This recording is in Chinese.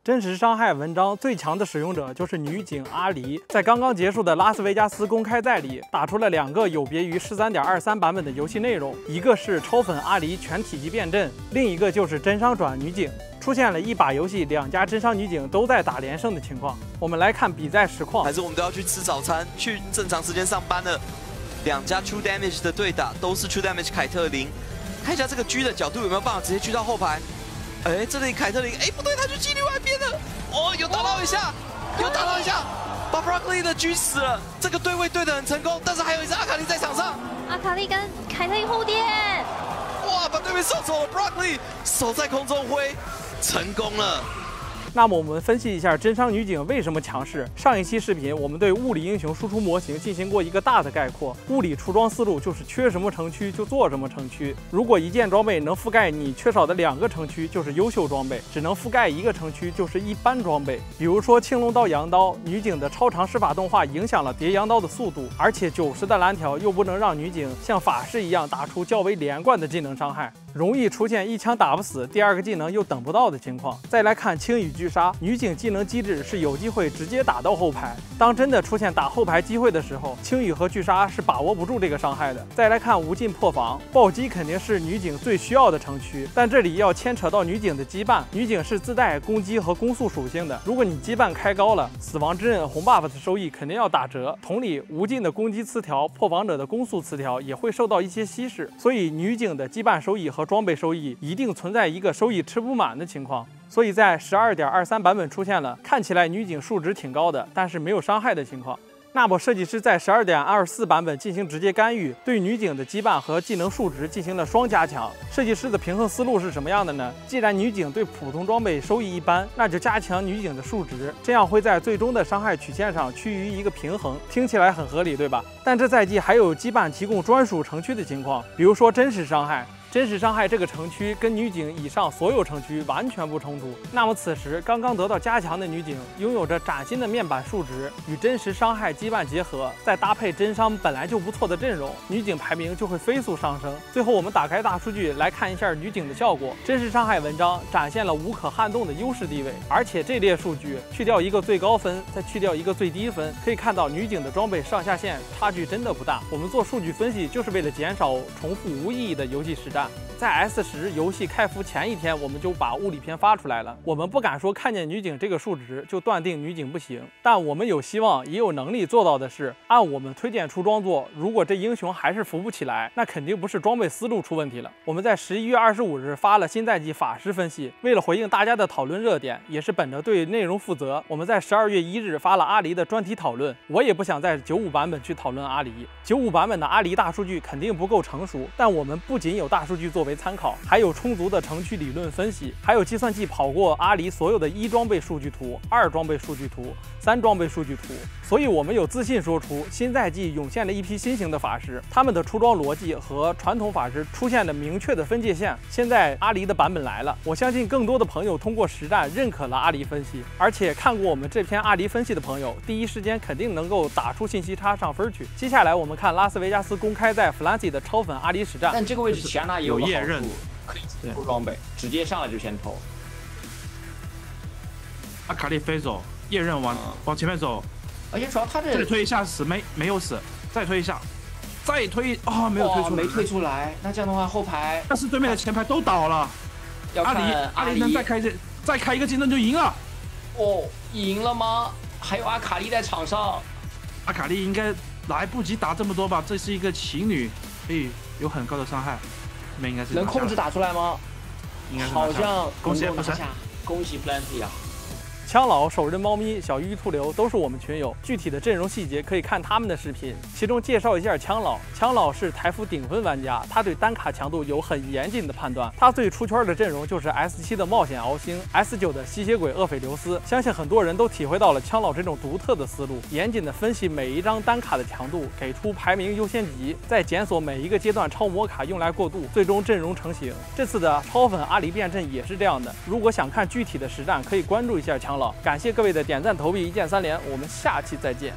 真实伤害文章最强的使用者就是女警阿狸，在刚刚结束的拉斯维加斯公开赛里，打出了2个有别于 13.23 版本的游戏内容，一个是超粉阿狸全体积变阵，另一个就是真伤转女警。出现了一把游戏2家真伤女警都在打连胜的情况。我们来看比赛实况，还是我们都要去吃早餐，去正常时间上班了。2家 True Damage 的对打都是 True Damage 凯特琳，看一下这个狙的角度有没有办法直接狙到后排。 哎，这里凯特琳，哎，不对，他去击另外一边了。哦，有打到一下，有打到一下，把 Broccoli 的狙死了。这个对位对得很成功，但是还有一只阿卡丽在场上。阿卡丽跟凯特琳互电，哇，把对面射走了 ，Broccoli 手在空中挥，成功了。 那么我们分析一下真伤女警为什么强势。上一期视频我们对物理英雄输出模型进行过一个大的概括，物理出装思路就是缺什么城区就做什么城区。如果一件装备能覆盖你缺少的2个城区，就是优秀装备；只能覆盖1个城区，就是一般装备。比如说青龙刀羊刀，女警的超长施法动画影响了叠羊刀的速度，而且90的蓝条又不能让女警像法师一样打出较为连贯的技能伤害。 容易出现一枪打不死，第2个技能又等不到的情况。再来看轻羽巨杀，女警技能机制是有机会直接打到后排。当真的出现打后排机会的时候，轻羽和巨杀是把握不住这个伤害的。再来看无尽破防，暴击肯定是女警最需要的城区，但这里要牵扯到女警的羁绊。女警是自带攻击和攻速属性的，如果你羁绊开高了，死亡之刃红 buff 的收益肯定要打折。同理，无尽的攻击词条、破防者的攻速词条也会受到一些稀释，所以女警的羁绊收益和装备收益一定存在一个收益吃不满的情况，所以在 12.23 版本出现了看起来女警数值挺高的，但是没有伤害的情况。那么设计师在 12.24 版本进行直接干预，对女警的羁绊和技能数值进行了双加强。设计师的平衡思路是什么样的呢？既然女警对普通装备收益一般，那就加强女警的数值，这样会在最终的伤害曲线上趋于一个平衡。听起来很合理，对吧？但这赛季还有羁绊提供专属城区的情况，比如说真实伤害。 真实伤害这个城区跟女警以上所有城区完全不冲突。那么此时刚刚得到加强的女警，拥有着崭新的面板数值，与真实伤害羁绊结合，再搭配真伤本来就不错的阵容，女警排名就会飞速上升。最后我们打开大数据来看一下女警的效果。真实伤害文章展现了无可撼动的优势地位，而且这列数据去掉一个最高分，再去掉一个最低分，可以看到女警的装备上下限差距真的不大。我们做数据分析就是为了减少重复无意义的游戏实战。 在 S10游戏开服前1天，我们就把物理片发出来了。我们不敢说看见女警这个数值就断定女警不行，但我们有希望也有能力做到的是，按我们推荐出装做，如果这英雄还是扶不起来，那肯定不是装备思路出问题了。我们在11月25日发了新赛季法师分析，为了回应大家的讨论热点，也是本着对内容负责，我们在12月1日发了阿狸的专题讨论。我也不想在95版本去讨论阿狸，95版本的阿狸大数据肯定不够成熟，但我们不仅有大数据作为参考，还有充足的城区理论分析，还有计算器跑过阿狸所有的1装备数据图、2装备数据图、3装备数据图，所以我们有自信说出新赛季涌现了一批新型的法师，他们的出装逻辑和传统法师出现了明确的分界线。现在阿狸的版本来了，我相信更多的朋友通过实战认可了阿狸分析，而且看过我们这篇阿狸分析的朋友，第一时间肯定能够打出信息差上分去。接下来我们看拉斯维加斯公开在 Flancy 的超粉阿狸实战，但这个位置奇亚娜也有夜刃。 可以出装备，直接上来就先投。阿卡丽飞走，夜刃往前面走，而且主要他这再推一下死没有死，再推一下，再推啊、没有推出来，没推出来。那这样的话后排，但是对面的前排都倒了。阿狸能再开一个技能就赢了。哦，赢了吗？还有阿卡丽在场上，阿卡丽应该来不及打这么多吧？这是一个情侣，可以有很高的伤害。 应该是能控制打出来吗？应该是好像恭喜不是，恭喜 Plenty 啊！枪老、手刃猫咪、小鱼兔流都是我们群友，具体的阵容细节可以看他们的视频。其中介绍一下枪老，枪老是台服顶分玩家，他对单卡强度有很严谨的判断。他最出圈的阵容就是 S7的冒险敖星、S9的吸血鬼厄斐琉斯。相信很多人都体会到了枪老这种独特的思路，严谨的分析每一张单卡的强度，给出排名优先级，再检索每一个阶段超模卡用来过渡，最终阵容成型。这次的超粉阿狸变阵也是这样的。如果想看具体的实战，可以关注一下枪老。感谢各位的点赞、投币、一键3连，我们下期再见。